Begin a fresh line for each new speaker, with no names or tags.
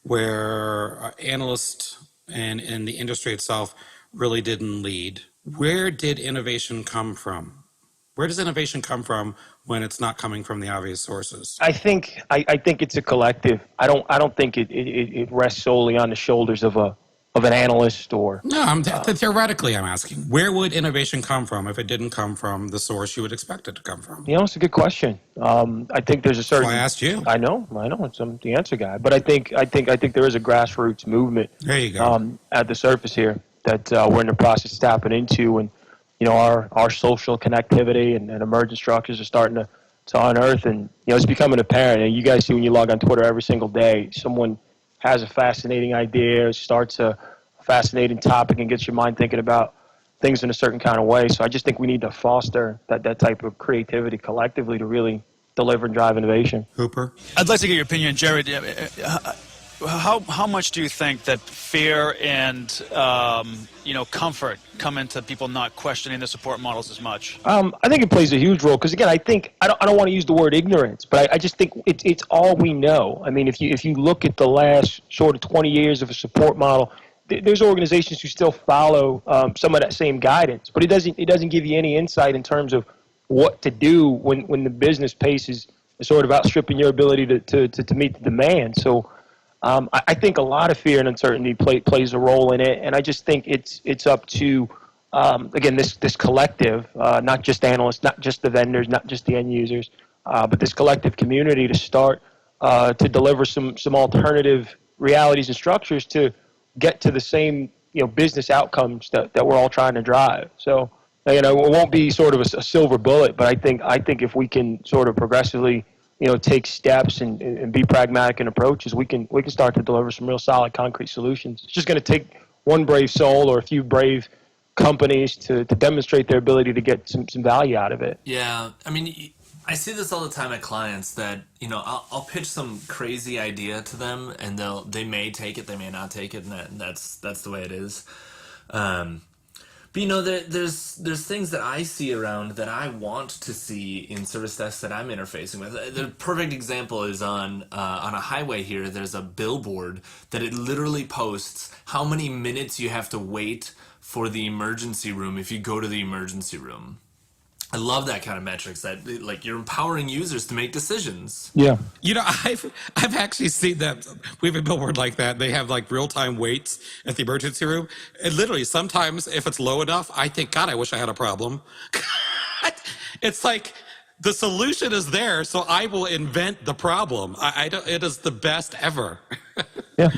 where analysts and the industry itself really didn't lead. Where did innovation come from? Where does innovation come from when it's not coming from the obvious sources?
I think it's a collective. I don't think it rests solely on the shoulders of an analyst or
No, theoretically, I'm asking. Where would innovation come from if it didn't come from the source you would expect it to come from?
it's a good question. I think there's a
That's
certain.
why I asked you.
I know. I'm the answer guy, but I think there is a grassroots movement
There you go.
at the surface here that we're in the process of tapping into, and our social connectivity and emergent structures are starting to unearth, and it's becoming apparent. And you guys see when you log on Twitter every single day, someone has a fascinating idea, starts a fascinating topic, and gets your mind thinking about things in a certain kind of way. So I just think we need to foster that type of creativity collectively to really deliver and drive innovation.
Hooper?
I'd like to get your opinion, Jared. How much do you think that fear and comfort come into people not questioning the support models as much?
I think it plays a huge role because, again, I don't want to use the word ignorance, but I just think it's all we know. I mean, if you look at the last sort of 20 years of a support model, there's organizations who still follow some of that same guidance, but it doesn't give you any insight in terms of what to do when the business pace is sort of outstripping your ability to meet the demand. So I think a lot of fear and uncertainty plays a role in it, and I just think it's up to again this collective, not just analysts, not just the vendors, not just the end users, but this collective community to start to deliver some alternative realities and structures to get to the same business outcomes that we're all trying to drive. So it won't be sort of a silver bullet, but I think if we can sort of progressively take steps and be pragmatic in approaches, we can start to deliver some real solid concrete solutions. It's just going to take one brave soul or a few brave companies to demonstrate their ability to get some value out of it.
Yeah, I mean, I see this all the time at clients that, I'll pitch some crazy idea to them, and they may take it, they may not take it, and that's the way it is. But there's things that I see around that I want to see in service desks that I'm interfacing with. The perfect example is on a highway here. There's a billboard that it literally posts how many minutes you have to wait for the emergency room if you go to the emergency room. I love that kind of metrics, that like you're empowering users to make decisions.
Yeah.
I've actually seen that. We have a billboard like that. They have like real-time waits at the emergency room. And literally, sometimes if it's low enough, I think, God, I wish I had a problem. It's like the solution is there, so I will invent the problem. I don't. It is the best ever.
Yeah.